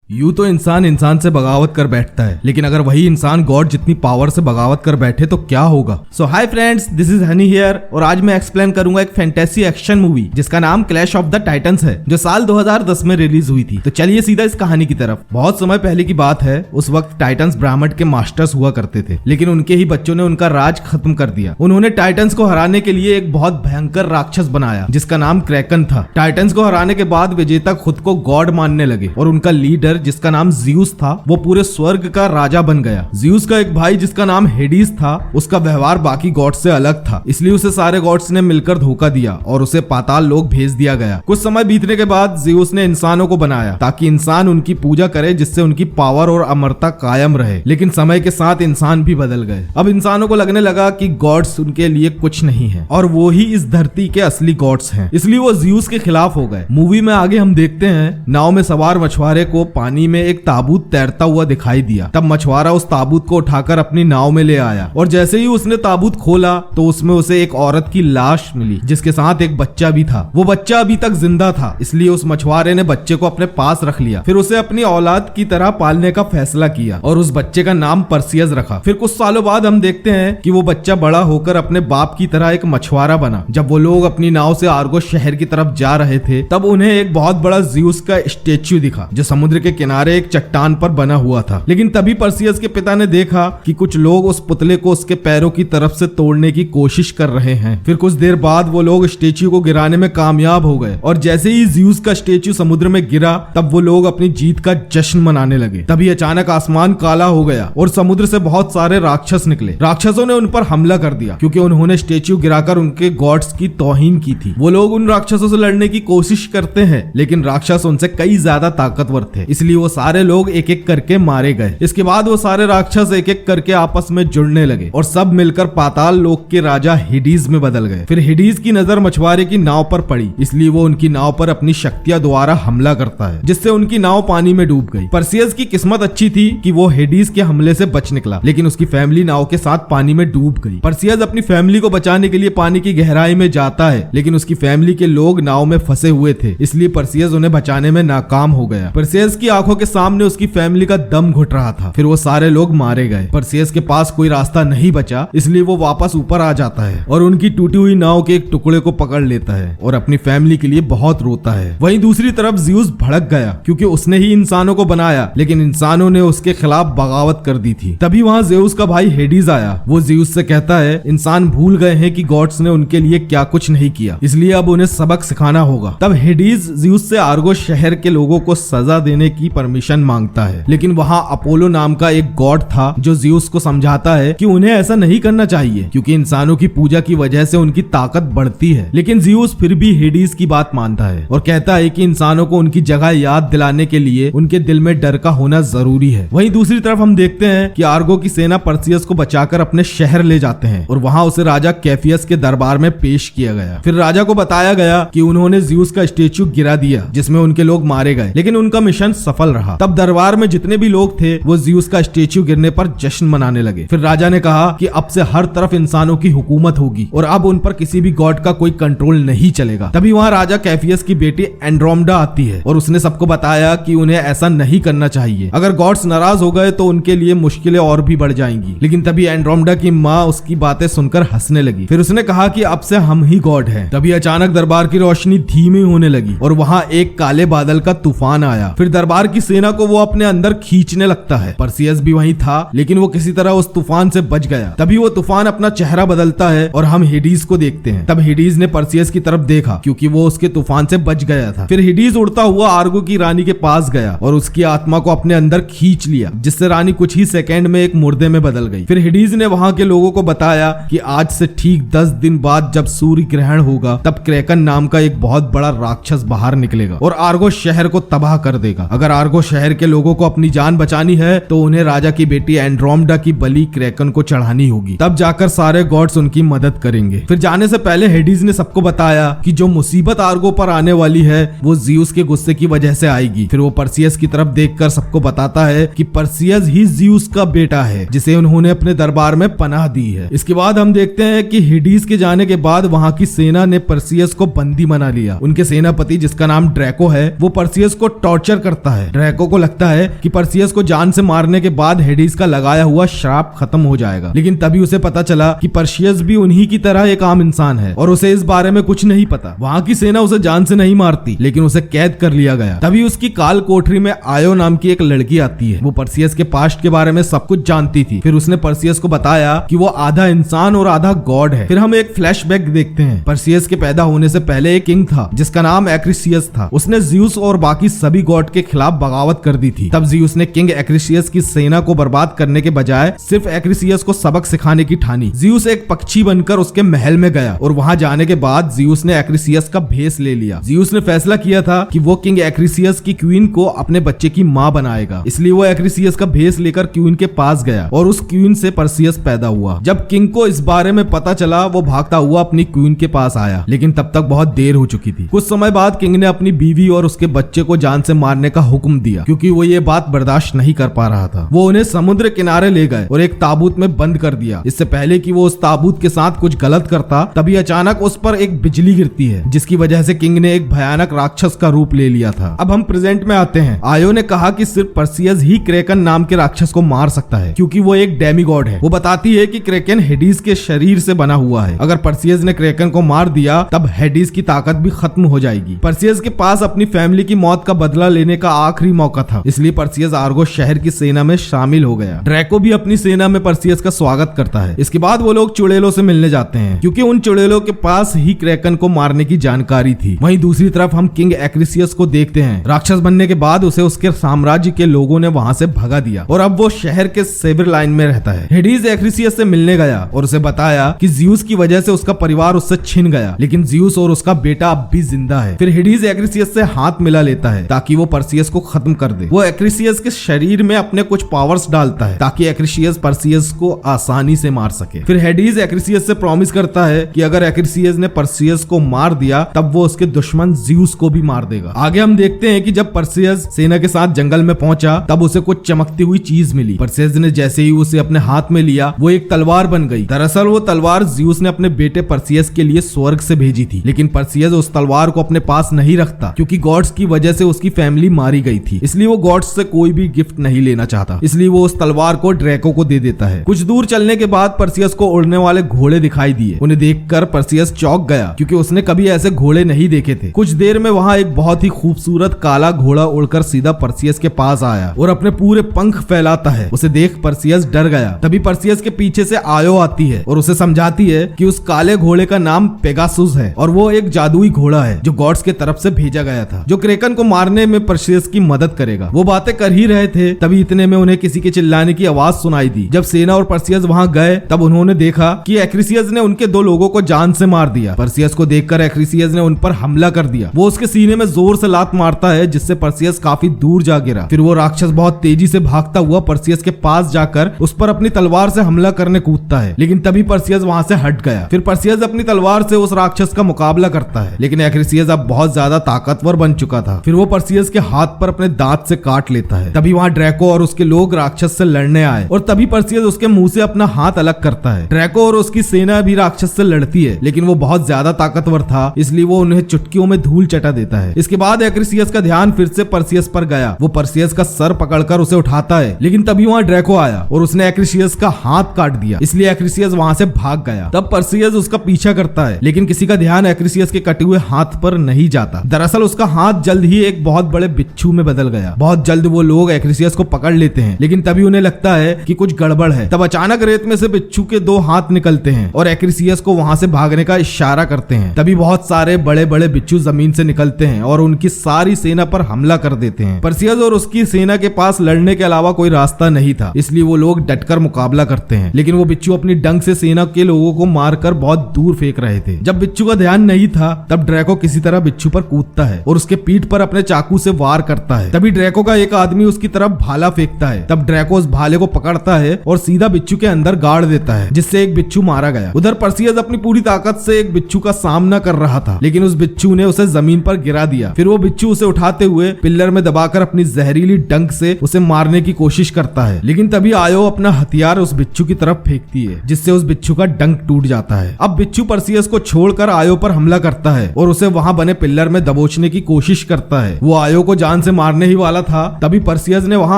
यूं तो इंसान इंसान से बगावत कर बैठता है, लेकिन अगर वही इंसान गॉड जितनी पावर से बगावत कर बैठे तो क्या होगा। So hi friends, this is Honey here और आज मैं एक्सप्लेन करूंगा एक फैंटेसी एक्शन मूवी जिसका नाम क्लैश ऑफ द टाइटंस है, जो साल 2010 में रिलीज हुई थी। तो चलिए सीधा इस कहानी की तरफ। बहुत समय पहले की बात है। उस वक्त टाइटंस ब्राह्मण के मास्टर्स हुआ करते थे, लेकिन उनके ही बच्चों ने उनका राज खत्म कर दिया। उन्होंने टाइटंस को हराने के लिए एक बहुत भयंकर राक्षस बनाया जिसका नाम क्रैकन था। टाइटंस को हराने के बाद विजेता खुद को गॉड मानने लगे और उनका लीडर जिसका नाम ज़्यूस था वो पूरे स्वर्ग का राजा बन गया। ज़्यूस का एक भाई जिसका नाम हेडिस था, उसका व्यवहार बाकी गॉड से अलग था, इसलिए उसे सारे गॉड्स ने मिलकर धोखा दिया और उसे पाताल लोक भेज दिया गया। कुछ समय बीतने के बाद ज़्यूस ने इंसानों को बनाया ताकि इंसान उनकी पूजा करे, जिससे उनकी पावर और अमरता कायम रहे। लेकिन समय के साथ इंसान भी बदल गए। अब इंसानों को लगने लगा कि गॉड्स उनके लिए कुछ नहीं है और वो ही इस धरती के असली गॉड्स हैं, इसलिए वो ज़्यूस के खिलाफ हो गए। मूवी में आगे हम देखते हैं नाव में सवार मछुआरे को पानी में एक ताबूत तैरता हुआ दिखाई दिया। तब मछुआरा उस ताबूत को उठाकर अपनी नाव में ले आया और जैसे ही उसने ताबूत खोला तो उसमें उसे एक औरत की लाश मिली जिसके साथ एक बच्चा भी था। वो बच्चा अभी तक जिंदा था, इसलिए उस मछुआरे ने बच्चे को अपने पास रख लिया। फिर उसे अपनी औलाद की तरह पालने का फैसला किया और उस बच्चे का नाम परसियस रखा। फिर कुछ सालों बाद हम देखते हैं कि वो बच्चा बड़ा होकर अपने बाप की तरह एक मछुआरा बना। जब वो लोग अपनी नाव से आर्गोस शहर की तरफ जा रहे थे तब उन्हें एक बहुत बड़ा ज़्यूस का स्टेच्यू दिखा जो समुद्र के किनारे एक चट्टान पर बना हुआ था। लेकिन तभी परसियस के पिता ने देखा कि कुछ लोग उस पुतले को उसके पैरों की तरफ से तोड़ने की कोशिश कर रहे हैं। फिर कुछ देर बाद वो लोग स्टेच्यू को गिराने में कामयाब हो गए और जैसे ही ज़्यूस का स्टेच्यू समुद्र में गिरा तब वो लोग अपनी जीत का जश्न मनाने लगे। तभी अचानक आसमान काला हो गया और समुद्र से बहुत सारे राक्षस निकले। राक्षसों ने उन पर हमला कर दिया क्योंकि उन्होंने स्टेच्यू गिराकर उनके गॉड्स की तौहीन की थी। वो लोग उन राक्षसों से लड़ने की कोशिश करते हैं, लेकिन राक्षस उनसे कई ज्यादा ताकतवर थे, इसलिए वो सारे लोग एक एक करके मारे गए। इसके बाद वो सारे राक्षस एक एक करके आपस में जुड़ने लगे और सब मिलकर पाताल लोक के राजा हेडिस में बदल गए। फिर हेडिस की नजर मछुआरे की नाव पर पड़ी, इसलिए वो उनकी नाव पर अपनी शक्तियां द्वारा हमला करता है, जिससे उनकी नाव पानी में डूब गई। परसियस की किस्मत अच्छी थी कि वो हेडिस के हमले से बच निकला, लेकिन उसकी फैमिली नाव के साथ पानी में डूब गई। परसियस अपनी फैमिली को बचाने के लिए पानी की गहराई में जाता है, लेकिन उसकी फैमिली के लोग नाव में फंसे हुए थे, इसलिए परसियस उन्हें बचाने में नाकाम हो गया। परसियस की आंखों के सामने उसकी फैमिली का दम घुट रहा था। फिर वो सारे लोग मारे गए। परसियस के पास कोई रास्ता नहीं बचा, इसलिए वो वापस ऊपर आ जाता है और उनकी टूटी हुई नाव के एक टुकड़े को पकड़ लेता है और अपनी फैमिली के लिए बहुत रोता है। वहीं दूसरी तरफ ज़्यूस भड़क गया क्योंकि उसने ही इंसानों को बनाया, लेकिन इंसानों ने उसके खिलाफ बगावत कर दी थी। तभी वहां ज़्यूस का भाई हेडिस आया। वो ज़्यूस से कहता है इंसान भूल गए हैं कि गॉड्स ने उनके लिए क्या कुछ नहीं किया, इसलिए अब उन्हें सबक सिखाना होगा। तब हेडिस ज़्यूस से आर्गोस शहर के लोगों को सजा देने की परमिशन मांगता है, लेकिन वहां अपोलो नाम का एक गॉड था जो ज़्यूस को समझाता है कि उन्हें ऐसा नहीं करना चाहिए क्योंकि इंसानों की पूजा की वजह से उनकी ताकत बढ़ती है। लेकिन ज़्यूस फिर भी हेडिस की बात मानता है और कहता है कि इंसानों को उनकी जगह याद दिलाने के लिए उनके दिल में डर का होना जरूरी है। वहीं दूसरी तरफ हम देखते हैं कि आर्गो की सेना परसियस को बचाकर अपने शहर ले जाते हैं और वहां उसे राजा कैफियस के दरबार में पेश किया गया। फिर राजा को बताया गया कि उन्होंने ज़्यूस का स्टेच्यू गिरा दिया जिसमें उनके लोग मारे गए, लेकिन उनका मिशन सफल रहा। तब दरबार में जितने भी लोग थे वो ज़्यूस का स्टेच्यू गिरने पर जश्न मनाने लगे। फिर राजा ने कहा कि अब से हर तरफ इंसानों की हुकूमत होगी और अब उन पर किसी भी गॉड का कोई कंट्रोल नहीं चलेगा। तभी वहां राजा कैफियस की बेटी एंड्रोमेडा आती है और उसने सबको बताया कि उन्हें ऐसा नहीं करना चाहिए। अगर गॉड्स नाराज हो गए तो उनके लिए मुश्किलें और भी बढ़ जाएंगी। लेकिन तभी एंड्रोमेडा की माँ उसकी बातें सुनकर हंसने लगी। फिर उसने कहा कि अब से हम ही गॉड हैं। तभी अचानक दरबार की रोशनी धीमी होने लगी और वहां एक काले बादल का तूफान आया। फिर दरबार की सेना को वो अपने अंदर खींचने लगता है। परसियस भी वहीं था, लेकिन वो किसी तरह उस तूफान से बच गया। तभी वो तूफान अपना चेहरा बदलता है और हम हेडिस को देखते हैं। तब हेडिस ने परसियस की तरफ देखा क्योंकि वो उसके तूफान से बच गया था। फिर हेडिस उड़ता हुआ आर्गो की रानी के पास गया और उसकी आत्मा को अपने अंदर खींच लिया, जिससे रानी कुछ ही सेकंड में एक मुर्दे में बदल गई। फिर हेडिस ने वहां के लोगों को बताया कि आज से ठीक 10 दिन बाद जब सूर्य ग्रहण होगा तब क्रैकन नाम का एक बहुत बड़ा राक्षस बाहर निकलेगा और आर्गो शहर को तबाह कर देगा। अगर आर्गो शहर के लोगों को अपनी जान बचानी है तो उन्हें राजा की बेटी एंड्रोमेडा की बलि क्रैकन को चढ़ानी होगी, तब जाकर सारे गॉड्स उनकी मदद करेंगे। फिर जाने से पहले हेडिस ने सबको बताया कि जो मुसीबत आर्गो पर आने वाली है वो ज़्यूस के गुस्से की वजह से आएगी। फिर वो परसियस की तरफ देखकर सबको बताता है कि परसियस ही ज़्यूस का बेटा है जिसे उन्होंने अपने दरबार में पनाह दी है। इसके बाद हम देखते हैं कि हेडिस के जाने के बाद वहां की सेना ने परसियस को बंदी बना लिया। उनके सेनापति जिसका नाम ड्रैको है वो परसियस को टॉर्चर करता है है। ड्रैको को लगता है कि परसियस को जान से मारने के बाद हेडिस का लगाया हुआ श्राप खत्म हो जाएगा, लेकिन तभी उसे पता चला कि परसियस भी उन्हीं की तरह एक आम इंसान है और उसे इस बारे में कुछ नहीं पता। वहाँ की सेना उसे जान से नहीं मारती, लेकिन उसे कैद कर लिया गया। तभी उसकी काल कोठरी में आयो नाम की एक लड़की आती है। वो परसियस के पास्ट के बारे में सब कुछ जानती थी। फिर उसने परसियस को बताया कि वो आधा इंसान और आधा गॉड है। फिर हम एक फ्लैशबैक देखते हैं। परसियस के पैदा होने से पहले एक किंग था जिसका नाम एक्रिसियस था। उसने ज़्यूस और बाकी सभी गॉड के खिलाफ बगावत कर दी थी। तब ज़्यूस ने किंग एक्रिसियस की सेना को बर्बाद करने के बजाय सिर्फ एक्रिसियस को सबक सिखाने की ठानी। ज़्यूस एक पक्षी बनकर उसके महल में गया और वहां जाने के बाद ज़्यूस ने एक्रिसियस का भेष ले लिया। ज़्यूस ने फैसला किया था कि वो किंग एक्रिसियस की क्वीन को अपने बच्चे की मां बनाएगा, इसलिए वो एक्रिसियस का भेष लेकर क्वीन के पास गया और उस क्वीन से परसियस पैदा हुआ। जब किंग को इस बारे में पता चला, वो भागता हुआ अपनी क्वीन के पास आया, लेकिन तब तक बहुत देर हो चुकी थी। कुछ समय बाद किंग ने अपनी बीवी और उसके बच्चे को जान से मारने का हुक्म दिया, क्योंकि वो ये बात बर्दाश्त नहीं कर पा रहा था। वो उन्हें समुद्र किनारे ले गए और एक ताबूत में बंद कर दिया। इससे पहले कि वो उस ताबूत के साथ कुछ गलत करता, तभी अचानक उस पर एक बिजली गिरती है, जिसकी वजह से किंग ने एक भयानक राक्षस का रूप ले लिया था। अब हम प्रेजेंट में आते हैं। आयो ने कहा कि सिर्फ परसियस ही क्रेकन नाम के राक्षस को मार सकता है, क्योंकि वो एक डेमीगॉड है। वो बताती है कि क्रेकन हेडिस के शरीर से बना हुआ है। अगर परसियस ने क्रेकन को मार दिया, तब हेडिस की ताकत भी खत्म हो जाएगी। परसियस के पास अपनी फैमिली की मौत का बदला लेने का आखिरी मौका था, इसलिए परसियस आर्गोस शहर की सेना में शामिल हो गया। ड्रैको भी अपनी सेना में परसियस का स्वागत करता है। इसके बाद वो लोग चुड़ैलों से मिलने जाते हैं, क्योंकि उन चुड़ैलों के पास ही क्रेकन को मारने की जानकारी थी। वहीं दूसरी तरफ हम किंग एक्रिसियस को देखते हैं। राक्षस बनने के बाद उसे उसके साम्राज्य के लोगों ने वहां से भगा दिया और अब वो शहर के सेवर लाइन में रहता है। हेडिस एक्रिसियस से मिलने गया और उसे बताया कि ज़्यूस की वजह से उसका परिवार उससे छिन गया, लेकिन ज़्यूस और उसका बेटा अब भी जिंदा है। फिर हेडिस एक्रिसियस से हाथ मिला लेता है ताकि वो परसियस को खत्म कर दे। वो एक्रिसियस के शरीर में अपने कुछ पावर्स डालता है ताकि एक्रिसियस परसियस को आसानी से मार सके। फिर हेडिस एक्रिसियस से प्रॉमिस करता है कि अगर एक्रिसियस ने परसियस को मार दिया, तब वो उसके दुश्मन ज़्यूस को भी मार देगा। आगे हम देखते हैं कि जब परसियस सेना के साथ जंगल में पहुंचा, तब उसे कुछ चमकती हुई चीज मिली। परसियस ने जैसे ही उसे अपने हाथ में लिया, वो एक तलवार बन गई। दरअसल वो तलवार ज़्यूस ने अपने बेटे परसियस के लिए स्वर्ग से भेजी थी, लेकिन परसियस उस तलवार को अपने पास नहीं रखता, क्योंकि गॉड्स की वजह से उसकी फैमिली मारी गई थी। इसलिए वो गॉड्स से कोई भी गिफ्ट नहीं लेना चाहता, इसलिए वो उस तलवार को ड्रैको को दे देता है। कुछ दूर चलने के बाद परसियस को उड़ने वाले घोड़े दिखाई दिए। उन्हें देखकर परसियस चौंक गया, क्योंकि उसने कभी ऐसे घोड़े नहीं देखे थे। कुछ देर में वहां एक बहुत ही खूबसूरत काला घोड़ा उड़कर सीधा परसियस के पास आया और अपने पूरे पंख फैलाता है। उसे देख परसियस डर गया। तभी परसियस के पीछे से आयो आती है और उसे समझाती है कि उस काले घोड़े का नाम पेगासुस है और वो एक जादुई घोड़ा है जो गॉड्स के तरफ से भेजा गया था, जो क्रेकन को मारने में परसियस की मदद करेगा। वो बातें कर ही रहे थे, तभी इतने में उन्हें किसी के चिल्लाने की आवाज सुनाई दी। जब सेना और परसियस वहां गए, तब उन्होंने देखा कि एक्रिसियस ने उनके दो लोगों को जान से मार दिया। परसियस को देखकर एक्रिसियस ने उन पर हमला कर दिया। वो उसके सीने में जोर से लात मारता है, जिससे परसियस काफी दूर जा गिरा। फिर वो राक्षस बहुत तेजी से भागता हुआ परसियस के पास जाकर उस पर अपनी तलवार से हमला करने कूदता है, लेकिन तभी परसियस वहां से हट गया। फिर परसियस अपनी तलवार से उस राक्षस का मुकाबला करता है, लेकिन एक्रिसियस अब बहुत ज्यादा ताकतवर बन चुका था। फिर वो परसियस के हाथ पर अपने दांत से काट लेता है। तभी वहां ड्रैको और उसके लोग राक्षस से लड़ने आए और तभी परसियस उसके मुंह से अपना हाथ अलग करता है। ड्रैको और उसकी सेना भी राक्षस से लड़ती है, लेकिन वो बहुत ज्यादा ताकतवर था, इसलिए वो उन्हें चुटकियों में धूल चटा देता है। इसके बाद एक्रिसियस का ध्यान फिर से परसियस पर गया। वो परसियस का सर पकड़कर उसे उठाता है, लेकिन तभी वहां ड्रैको आया और उसने एक्रिसियस का हाथ काट दिया, इसलिए एक्रिसियस वहां से भाग गया। तब परसियस उसका पीछा करता है, लेकिन किसी का ध्यान एक्रिसियस के कटे हुए हाथ पर नहीं जाता। दरअसल उसका हाथ जल्द ही एक बहुत बड़े बिच्छू में बदल गया। बहुत जल्द वो लोग एक्रिसियस को पकड़ लेते हैं, लेकिन तभी उन्हें लगता है कि कुछ गड़बड़ है। तब अचानक रेत में से बिच्छू के दो हाथ निकलते हैं और एक्रिसियस को वहां से भागने का इशारा करते हैं। तभी बहुत सारे बड़े बड़े बिच्छू जमीन से निकलते हैं और उनकी सारी सेना पर हमला कर देते हैं। परसियस और उसकी सेना के पास लड़ने के अलावा कोई रास्ता नहीं था, इसलिए वो लोग डटकर मुकाबला करते हैं, लेकिन वो बिच्छू अपनी डंक से सेना के लोगों को मारकर बहुत दूर फेंक रहे थे। जब बिच्छू का ध्यान नहीं था, तब ड्रैको किसी तरह बिच्छू पर कूदता है और उसके पीठ पर अपने चाकू से वार करता है। तभी ड्रैको का एक आदमी उसकी तरफ भाला फेंकता है। तब ड्रैको उस भाले को पकड़ता है और सीधा बिच्छू के अंदर गाड़ देता है, जिससे एक बिच्छू मारा गया। उधर परसियस अपनी पूरी ताकत से एक बिच्छू का सामना कर रहा था, लेकिन उस बिच्छू ने उसे जमीन पर गिरा दिया। फिर वो बिच्छू उसे उठाते हुए पिल्लर में दबाकर अपनी जहरीली डंक से उसे मारने की कोशिश करता है, लेकिन तभी आयो अपना हथियार उस बिच्छू की तरफ फेंकती है, जिससे उस बिच्छू का डंक टूट जाता है। अब बिच्छू परसियस को छोड़कर आयो पर हमला करता है और उसे वहां बने पिल्लर में दबोचने की कोशिश करता है। वो आयो को जान से से मारने ही वाला था तभी परसियस ने वहां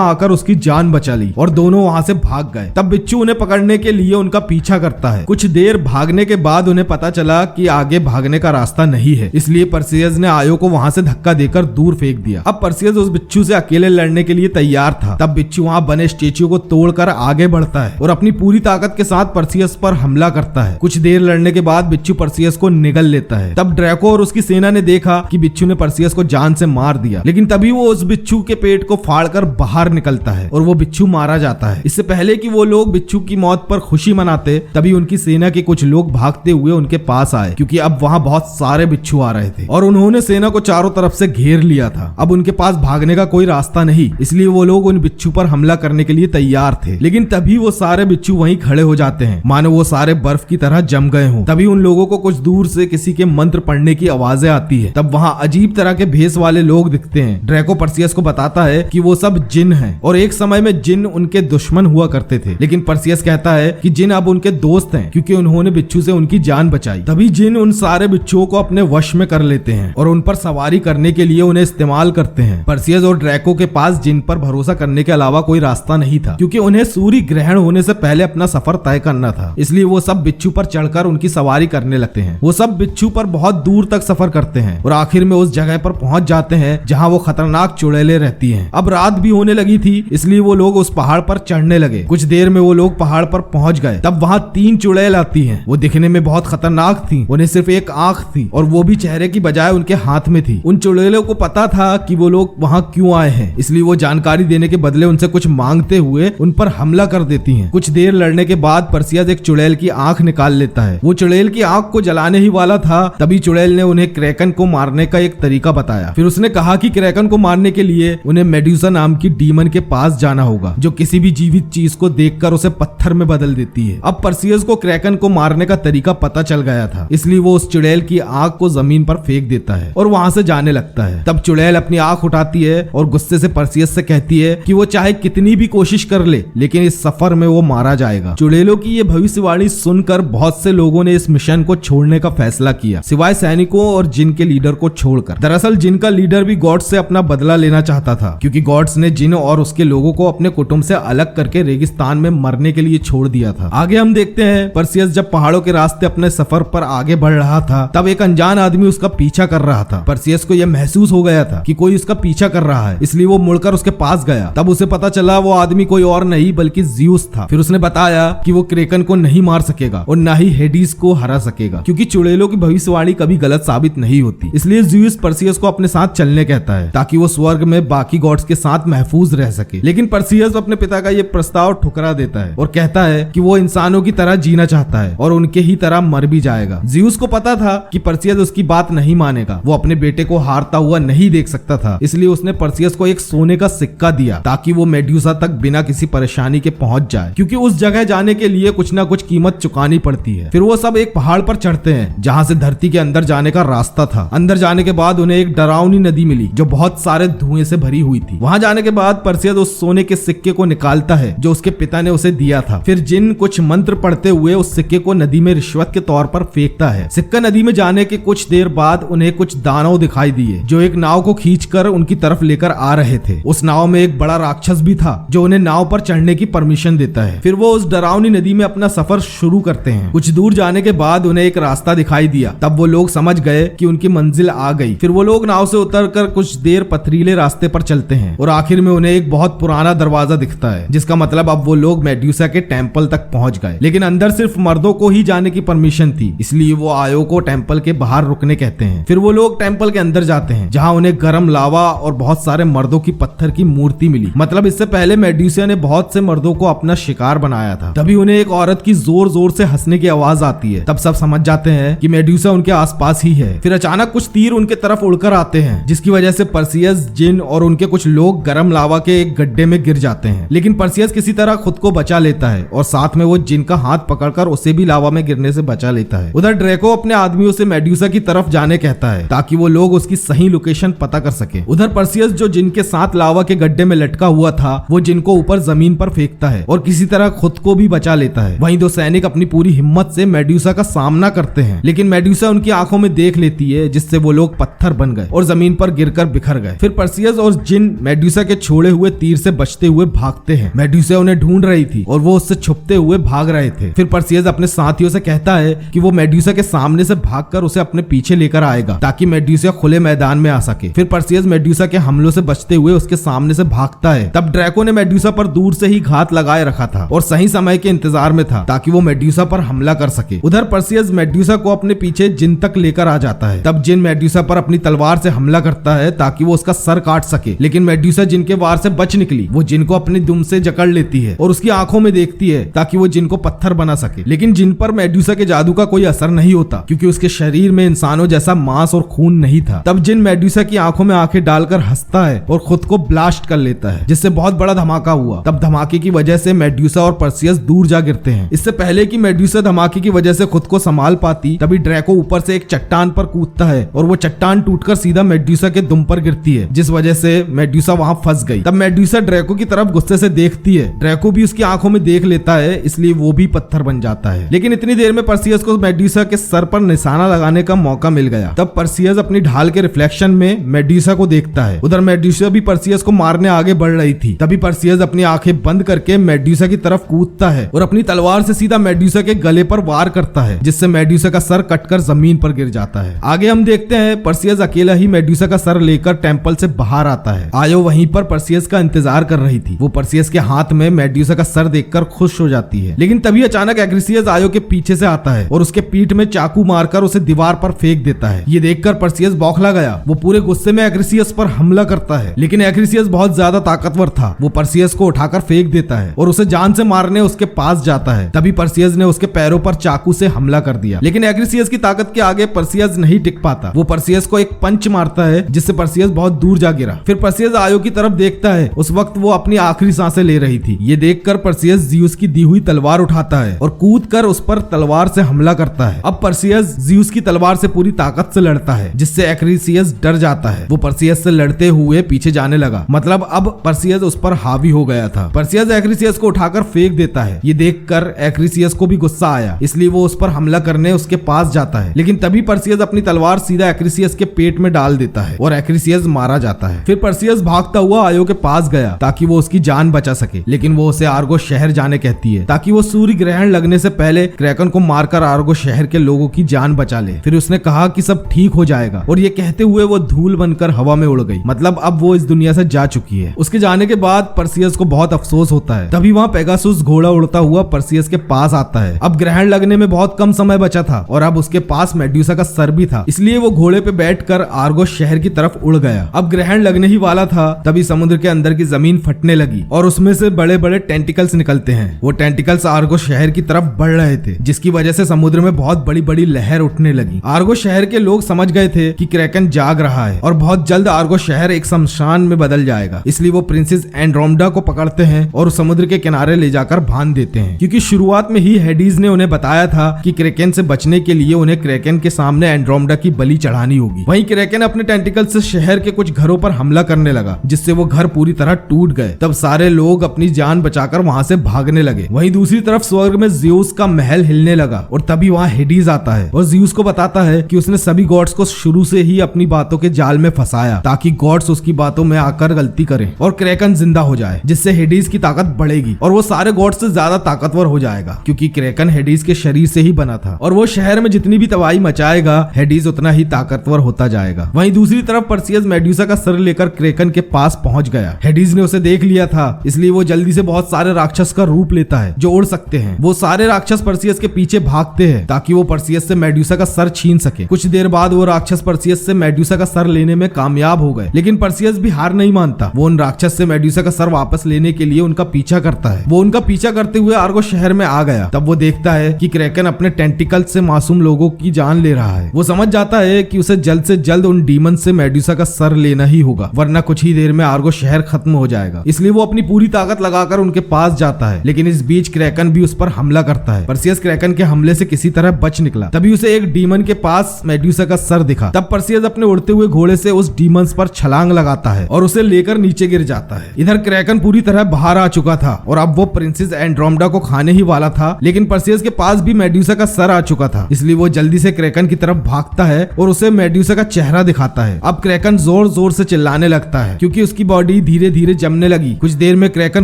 आकर उसकी जान बचा ली और दोनों वहां से भाग गए। तब बिच्छू उन्हें पकड़ने के लिए उनका पीछा करता है। कुछ देर भागने के बाद उन्हें पता चला कि आगे भागने का रास्ता नहीं है, इसलिए परसियस ने आयो को वहां से धक्का देकर दूर फेंक दिया। अब परसियस उस बिच्छू से अकेले लड़ने के लिए तैयार था। तब बिच्छू वहां बने स्टेच्यू को तोड़कर आगे बढ़ता है और अपनी पूरी ताकत के साथ परसियस पर हमला करता है। कुछ देर लड़ने के बाद बिच्छू परसियस को निगल लेता है। तब ड्रैको और उसकी सेना ने देखा कि बिच्छू ने परसियस को जान से मार दिया, लेकिन तभी वो उस बिच्छू के पेट को फाड़कर बाहर निकलता है और वो बिच्छू मारा जाता है। इससे पहले कि वो लोग बिच्छू की मौत पर खुशी मनाते तभी उनकी सेना के कुछ लोग भागते हुए उनके पास आए, क्योंकि अब वहां बहुत सारे बिच्छू आ रहे थे और उन्होंने सेना को चारों तरफ से घेर लिया था। अब उनके पास भागने का कोई रास्ता नहीं, इसलिए वो लोग उन बिच्छू पर हमला करने के लिए तैयार थे। लेकिन तभी वो सारे बिच्छू वहीं खड़े हो जाते हैं, मानो वो सारे बर्फ की तरह जम गए हों। तभी उन लोगों को कुछ दूर से किसी के मंत्र पढ़ने की आवाजें आती है। तब वहां अजीब तरह के भेष वाले लोग दिखते हैं। ड्रैको परसियस को बताता है कि वो सब जिन हैं और एक समय में जिन उनके दुश्मन हुआ करते थे, लेकिन परसियस कहता है कि जिन अब उनके दोस्त हैं क्योंकि उन्होंने बिच्छू से उनकी जान बचाई। तभी जिन उन सारे बिच्छुओं को अपने वश में कर लेते हैं और उन पर सवारी करने के लिए उन्हें इस्तेमाल करते हैं। परसियस और ड्रैको के पास जिन पर भरोसा करने के अलावा कोई रास्ता नहीं था, क्योंकि उन्हें सूर्य ग्रहण होने से पहले अपना सफर तय करना था। इसलिए वो सब बिच्छू पर चढ़कर उनकी सवारी करने लगते हैं। वो सब बिच्छू पर बहुत दूर तक सफर करते हैं और आखिर में उस जगह पर पहुंच जाते हैं जहां वो खतरनाक चुड़ैलें रहती हैं। अब रात भी होने लगी थी, इसलिए वो लोग उस पहाड़ पर चढ़ने लगे। कुछ देर में वो लोग पहाड़ पर पहुंच गए। तब वहां 3 चुड़ैल आती हैं। वो दिखने में बहुत खतरनाक थी। उन्हें सिर्फ एक आंख थी और वो भी चेहरे की बजाय उनके हाथ में थी। उन चुड़ैलों को पता था कि वो लोग वहां क्यों आए हैं, इसलिए वो जानकारी देने के बदले उनसे कुछ मांगते हुए उन पर हमला कर देती हैं। कुछ देर लड़ने के बाद परसियस एक चुड़ैल की आंख निकाल लेता है। वो चुड़ैल की आंख को जलाने ही वाला था, तभी चुड़ैल ने उन्हें क्रैकन को मारने का एक तरीका बताया। फिर उसने कहा कि क्रैकन को मारने के लिए उन्हें मेडुसा नाम की डीमन के पास जाना होगा, जो किसी भी जीवित चीज को देखकर उसे पत्थर में बदल देती है। अब परसियस को क्रैकन को मारने का तरीका पता चल गया था, इसलिए वो उस चुड़ैल की आंख को जमीन पर फेंक देता है और वहां से जाने लगता है। तब चुड़ैल अपनी आंख उठाती है और गुस्से से परसियस से कहती है कि वो चाहे कितनी भी कोशिश कर ले, लेकिन इस सफर में वो मारा जाएगा। चुड़ैलों की ये भविष्यवाणी सुनकर बहुत से लोगों ने इस मिशन को छोड़ने का फैसला किया, सिवाय सैनिकों और जिन के लीडर को छोड़कर। दरअसल जिन का लीडर भी गॉड्स से अपना बदला लेना चाहता था, क्योंकि गॉड्स ने जिन और उसके लोगों को अपने कुटुंब से अलग करके रेगिस्तान में मरने के लिए छोड़ दिया था। आगे हम देखते हैं परसियस जब पहाड़ों के रास्ते अपने सफर पर आगे बढ़ रहा था, तब एक अनजान आदमी उसका पीछा कर रहा था। परसियस को यह महसूस हो गया था कि कोई उसका पीछा कर रहा है, इसलिए वो मुड़कर उसके पास गया। तब उसे पता चला वो आदमी कोई और नहीं बल्कि ज़्यूस था। फिर उसने बताया कि वो क्रैकन को नहीं मार सकेगा और न ही हेडिस को हरा सकेगा, क्योंकि चुड़ैलों की भविष्यवाणी कभी गलत साबित नहीं होती। इसलिए ज़्यूस परसियस को अपने साथ चलने कहता है ताकि वो स्वर्ग में बाकी गॉड्स के साथ महफूज रह सके। लेकिन परसियस अपने पिता का ये प्रस्ताव ठुकरा देता है और कहता है कि वो इंसानों की तरह जीना चाहता है और उनके ही तरह मर भी जाएगा। ज़्यूस को पता था कि परसियस उसकी बात नहीं मानेगा। वो अपने बेटे को हारता हुआ नहीं देख सकता था, इसलिए उसने परसियस को एक सोने का सिक्का दिया ताकि वो मेडुसा तक बिना किसी परेशानी के पहुंच जाए, क्योंकि उस जगह जाने के लिए कुछ ना कुछ कीमत चुकानी पड़ती है। फिर वो सब एक पहाड़ पर चढ़ते हैं जहाँ से धरती के अंदर जाने का रास्ता था। अंदर जाने के बाद उन्हें एक डरावनी नदी मिली जो बहुत सारे धुएं से भरी हुई थी। वहां जाने के बाद परसियस उस सोने के सिक्के को निकालता है जो उसके पिता ने उसे दिया था। फिर जिन कुछ मंत्र पढ़ते हुए उस सिक्के को नदी में रिश्वत के तौर पर फेंकता है। सिक्का नदी में जाने के कुछ देर बाद उन्हें कुछ दानव दिखाई दिए जो एक नाव को खींचकर उनकी तरफ लेकर आ रहे थे। उस नाव में एक बड़ा राक्षस भी था जो उन्हें नाव पर चढ़ने की परमिशन देता है। फिर वो उस डरावनी नदी में अपना सफर शुरू करते हैं। कुछ दूर जाने के बाद उन्हें एक रास्ता दिखाई दिया। तब वो लोग समझ गए कि उनकी मंजिल आ गई। फिर वो लोग नाव से उतरकर कुछ देर पथरीले रास्ते पर चलते हैं और आखिर में उन्हें एक बहुत पुराना दरवाजा दिखता है, जिसका मतलब अब वो लोग मेडुसा के टेम्पल तक पहुंच गए। लेकिन अंदर सिर्फ मर्दों को ही जाने की परमिशन थी, इसलिए वो आयो को टेम्पल के बाहर रुकने कहते हैं। फिर वो लोग टेम्पल के अंदर जाते हैं जहाँ उन्हें गर्म लावा और बहुत सारे मर्दों की पत्थर की मूर्ति मिली। मतलब इससे पहले मेडुसा ने बहुत से मर्दों को अपना शिकार बनाया था। तभी उन्हें एक औरत की जोर जोर से हंसने की आवाज आती है। तब सब समझ जाते हैं कि मेडुसा उनके आसपास ही है। फिर अचानक कुछ तीर उनके तरफ उड़कर आते हैं, जिसकी वजह से परसियस, जिन और उनके कुछ लोग गर्म लावा के एक गड्ढे में गिर जाते हैं। लेकिन परसियस किसी तरह खुद को बचा लेता है और साथ में वो जिन का हाथ पकड़कर उसे भी लावा में गिरने से बचा लेता है। उधर ड्रैको अपने आदमियों से मेडुसा की तरफ जाने कहता है ताकि वो लोग उसकी सही लोकेशन पता कर सके। उधर परसियस जो जिन के साथ लावा के गड्ढे में लटका हुआ था, वो जिन को ऊपर जमीन पर फेंकता है और किसी तरह खुद को भी बचा लेता है। वहीं 2 सैनिक अपनी पूरी हिम्मत से मेडुसा का सामना करते हैं, लेकिन मेडुसा उनकी आंखों में देख लेती है, जिससे वो लोग पत्थर बन गए और जमीन पर गिरकर बिखर गए। फिर पर्सियस और जिन मेडुसा के छोड़े हुए तीर से बचते हुए भागते हैं। मेडुसा उन्हें ढूंढ रही थी और वो उससे छुपते हुए भाग रहे थे। फिर पर्सियस अपने साथियों से कहता है कि वो मेडुसा के सामने से भागकर उसे अपने पीछे लेकर आएगा ताकि मेडुसा खुले मैदान में आ सके। फिर पर्सियस मेडुसा के हमलों से बचते हुए उसके सामने से भागता है। तब ड्रैको ने मेडुसा पर दूर से ही घात लगाए रखा था और सही समय के इंतजार में था ताकि वो मेडुसा पर हमला कर सके। उधर पर्सियस मेडुसा को अपने पीछे जिन तक लेकर आ जाता है। तब जिन मेडुसा पर अपनी तलवार से हमला करता है ताकि वो उसका सर काट सके, लेकिन मेडुसा जिन के वार से बच निकली। वो जिन को अपनी दुम से जकड़ लेती है और उसकी आंखों में देखती है ताकि वो जिन को पत्थर बना सके, लेकिन जिन पर मेडुसा के जादू का कोई असर नहीं होता क्योंकि उसके शरीर में इंसानों जैसा मांस और खून नहीं था। तब जिन मेडुसा की आंखों में आंखें डालकर हंसता है और खुद को ब्लास्ट कर लेता है, जिससे बहुत बड़ा धमाका हुआ। तब धमाके की वजह से मेडुसा और पर्सियस दूर जा गिरते हैं। इससे पहले कि मेडुसा धमाके की वजह से खुद को संभाल पाती, तभी ड्रैको ऊपर से एक चट्टान पर कूदता है और वो चट्टान टूटकर सीधा मेडुसा के दुम पर गिरती है, जिस वजह से मेडुसा वहां फंस गई। तब मेडुसा ड्रैको की तरफ गुस्से से देखती है। ड्रैको भी उसकी आंखों में देख लेता है, इसलिए वो भी पत्थर बन जाता है। लेकिन इतनी देर में पर्सियस को मेडुसा के सर पर निशाना लगाने का मौका मिल गया। तब पर्सियस अपनी ढाल के रिफ्लेक्शन में मेडुसा को देखता है। उधर मेडुसा भी पर्सियस को मारने आगे बढ़ रही थी। तभी पर्सियस अपनी आंखें बंद करके मेडुसा की तरफ कूदता है और अपनी तलवार से सीधा मेडुसा के गले पर वार करता है, जिससे मेडुसा का सर कटकर जमीन पर गिर जाता है। आगे हम देखते हैं पर्सियस अकेला ही मेडुसा का सर लेकर टेंपल से बाहर आता है। आयो वहीं पर पर्सियस का इंतजार कर रही थी। वो पर्सियस के हाथ में मेडुसा का सर देखकर खुश हो जाती है, लेकिन तभी अचानक एग्रीसियस आयो के पीछे से आता है और उसके पीठ में चाकू मारकर उसे दीवार पर फेंक देता है। ये देखकर पर्सियस बौखला गया। वो पूरे गुस्से में एग्रीसियस पर हमला करता है, लेकिन एग्रीसियस बहुत ज्यादा ताकतवर था। वो पर्सियस को उठाकर फेंक देता है और उसे जान से मारने उसके पास जाता है। तभी पर्सियस ने उसके पैरों पर चाकू से हमला कर दिया, लेकिन एग्रीसियस की ताकत के आगे पर्सियस नहीं टिक पाता। वो पर्सियस को एक पंच मारता है, जिससे पर्सियस बहुत दूर जा गिरा। फिर पर्सियस आयो की तरफ देखता है। उस वक्त वो अपनी आखिरी सांसें ले रही थी। ये देखकर पर्सियस ज़्यूस की दी हुई तलवार उठाता है और कूदकर उस पर तलवार से हमला करता है। अब पर्सियस ज़्यूस की तलवार से पूरी ताकत से लड़ता है, जिससे एग्रीसियस डर जाता है। वो पर्सियस से लड़ते हुए पीछे जाने लगा, मतलब अब पर्सियस उस पर हावी हो गया था। पर्सियस एग्रीसियस को उठाकर फेंक देता है। ये देखकर एग्रीसियस को भी गुस्सा आया, इसलिए वो उस पर हमला करने उसके पास जाता है, लेकिन तभी पर्सियस अपनी तलवार सीधा एग्रीसियस के पेट में डाल देता है और एग्रीसियस मारा जाता है। फिर पर्सियस भागता हुआ आयो के पास गया ताकि वो उसकी जान बचा सके, लेकिन वो उसे आर्गो शहर जाने कहती है ताकि वो सूर्य ग्रहण लगने से पहले क्रैकन को मारकर आर्गो शहर के लोगों की जान बचा ले। फिर उसने कहा कि सब ठीक हो जाएगा और ये कहते हुए वो धूल बनकर हवा में उड़ गई, मतलब अब वो इस दुनिया से जा चुकी है। उसके जाने के बाद पर्सियस को बहुत अफसोस होता है। तभी वहाँ पेगासुस घोड़ा उड़ता हुआ पर्सियस के पास आता है। अब ग्रहण लगने में बहुत कम समय बचा था और अब उसके पास मेडुसा का सर भी था, इसलिए वो घोड़े पे बैठकर आर्गो शहर की तरफ उड़ गया। अब ग्रहण लगने ही वाला था, तभी समुद्र के अंदर की जमीन फटने लगी और उसमें से बड़े बड़े टेंटिकल्स निकलते हैं। वो टेंटिकल्स आर्गो शहर की तरफ बढ़ रहे थे, जिसकी वजह से समुद्र में बहुत बड़ी बड़ी लहर उठने लगी। आर्गो शहर के लोग समझ गए थे कि क्रैकन जाग रहा है और बहुत जल्द आर्गो शहर एक शमशान में बदल जाएगा, इसलिए वो प्रिंसेस एंड्रोमेडा को पकड़ते हैं और समुद्र के किनारे ले जाकर बांध देते हैं, क्योंकि शुरुआत में ही हेडीज ने उन्हें बताया था कि क्रैकन से बचने के लिए उन्हें क्रैकन के सामने एंड्रोमेडा की बलि चढ़ानी होगी। वहीं क्रैकन अपने टेंटिकल से शहर के कुछ घरों पर हमला करने लगा, जिससे वो घर पूरी तरह टूट गए। तब सारे लोग अपनी जान बचाकर वहां से भागने लगे। वहीं दूसरी तरफ स्वर्ग में ज़्यूस का महल हिलने लगा और तभी वहां हेडीज आता है और ज़्यूस को बताता है कि उसने सभी गॉड्स को शुरू से ही अपनी बातों के जाल में फंसाया ताकि गॉड्स उसकी बातों में आकर गलती करें और क्रैकन जिंदा हो जाए, जिससे हेडीज की ताकत बढ़ेगी और वो सारे गॉड्स से ज्यादा ताकतवर हो जाएगा, क्योंकि क्रैकन हेडीज के शरीर से ही बना था और वो शहर में जितनी भी तबाही मचाएगा हेडीज उतना ही ताकतवर होता जाएगा। वहीं दूसरी तरफ पर्सियस मेडुसा का सर लेकर क्रैकन के पास पहुंच गया। हेडीज ने उसे देख लिया था, इसलिए वो जल्दी से बहुत सारे राक्षस का रूप लेता है जो उड़ सकते हैं। वो सारे राक्षस पर्सियस के पीछे भागते हैं ताकि वो पर्सियस से मेडुसा का सर छीन सके। कुछ देर बाद वो राक्षस पर्सियस से मेडुसा का सर लेने में कामयाब हो गए, लेकिन पर्सियस भी हार नहीं मानता। वो उन राक्षस से मेडुसा का सर वापस लेने के लिए उनका पीछा करता है। वो उनका पीछा करते हुए आर्गो शहर में आ गया। तब वो देखता है कि क्रैकन अपने टेंटिकल से मासूम लोगों की जान ले रहा है। वो समझ जाता है कि उसे जल्द से जल्द उन डीमन से मेडुसा का सर लेना ही होगा, वरना कुछ ही देर में आर्गो शहर खत्म हो जाएगा। इसलिए वो अपनी पूरी ताकत लगाकर उनके पास जाता है, लेकिन इस बीच क्रैकन भी उस पर हमला करता है। पर्सियस क्रैकन के हमले से किसी तरह बच निकला। तभी उसे एक डीमन के पास मेडुसा का सर दिखा। तब पर्सियस अपने उड़ते हुए घोड़े से उस डीमन पर छलांग लगाता है और उसे लेकर नीचे गिर जाता है। इधर क्रैकन पूरी तरह बाहर आ चुका था और अब वो प्रिंसेस एंड्रोमेडा को खाने ही वाला था, लेकिन पर्सियस के पास भी मेडुसा का सर आ चुका था, इसलिए वो जल्दी से क्रैकन की तरफ भागता है और उसे मेडुसा का चेहरा दिखाता है। अब क्रैकन जोर जोर जोर से चिल्लाने लगता है क्योंकि उसकी बॉडी धीरे धीरे जमने लगी। कुछ देर में क्रैकन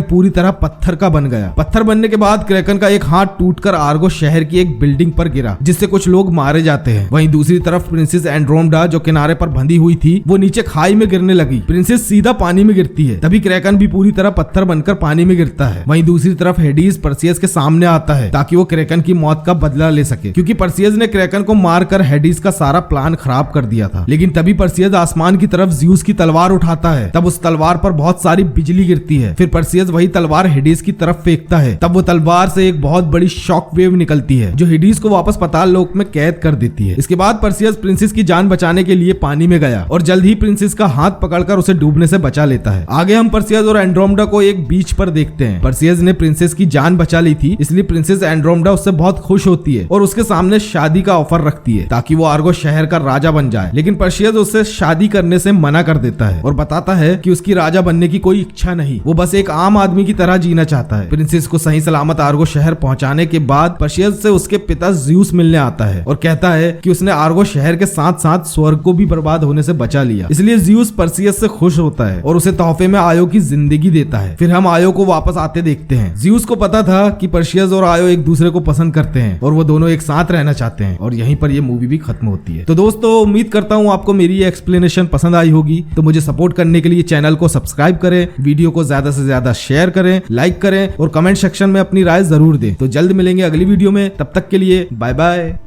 पूरी तरह पत्थर का बन गया। पत्थर बनने के बाद क्रैकन का एक हाथ टूटकर आर्गो शहर की एक बिल्डिंग पर गिरा, जिससे कुछ लोग मारे जाते हैं। वहीं दूसरी तरफ प्रिंसेस एंड्रोमेडा जो किनारे पर बंधी हुई थी वो नीचे खाई में गिरने लगी। प्रिंसेस सीधा पानी में गिरती है, तभी क्रैकन भी पूरी तरह पत्थर बनकर पानी में गिरता है। वहीं दूसरी तरफ हेडीज पर्सियस के सामने आता है ताकि वो क्रैकन की मौत का बदला ले सके, क्योंकि पर्सियस ने क्रैकन को मारकर हेडीज का सारा प्लान खराब कर दिया था। लेकिन तभी पर्सियस आसमान की तरफ ज़्यूस की तलवार उठाता है। तब उस तलवार पर बहुत सारी बिजली गिरती है। फिर पर्सियस वही तलवार हेडीज की तरफ फेंकता है। तब वो तलवार से एक बहुत बड़ी शॉक वेव निकलती है जो हेडीज को वापस पाताल लोक में कैद कर देती है। इसके बाद पर्सियस प्रिंसेस की जान बचाने के लिए पानी में गया और जल्द ही प्रिंसेस का हाथ पकड़कर उसे डूबने से बचा लेता है। आगे हम पर्सियस और एंड्रोमेडा को एक बीच पर देखते हैं। पर्सियस ने प्रिंसेस की जान बचा ली थी, इसलिए प्रिंसेस एंड्रोमेडा उससे बहुत खुश होती है और उसके सामने शादी का ऑफर रखती है ताकि वो आर्गो शहर का राजा बन जाए। लेकिन पर्सियस उससे शादी करने से मना कर देता है और बताता है कि उसकी राजा बनने की कोई इच्छा नहीं, वो बस एक आम आदमी की तरह जीना चाहता है। प्रिंसेस को सही सलामत आर्गो शहर पहुंचाने के बाद पर्सियस से उसके पिता ज़्यूस मिलने आता है और कहता है कि उसने आर्गो शहर के साथ साथ स्वर्ग को भी बर्बाद होने से बचा लिया। इसलिए ज़्यूस पर्सियस से खुश होता है और उसे तोहफे में आयो की जिंदगी देता है। फिर हम आयो को वापस आते देखते हैं। ज़्यूस को पता था कि पर्सियस और आयो एक दूसरे को पसंद करते हैं और वो दोनों एक साथ रहना चाहते हैं और यहीं पर ये मूवी भी खत्म होती है। तो दोस्तों उम्मीद करता हूँ आपको मेरी ये एक्सप्लेनेशन पसंद आई होगी। तो मुझे सपोर्ट करने के लिए चैनल को सब्सक्राइब करें, वीडियो को ज्यादा से ज्यादा शेयर करें, लाइक करें और कमेंट सेक्शन में अपनी राय जरूर दें। तो जल्द मिलेंगे अगली वीडियो में, तब तक के लिए बाय बाय।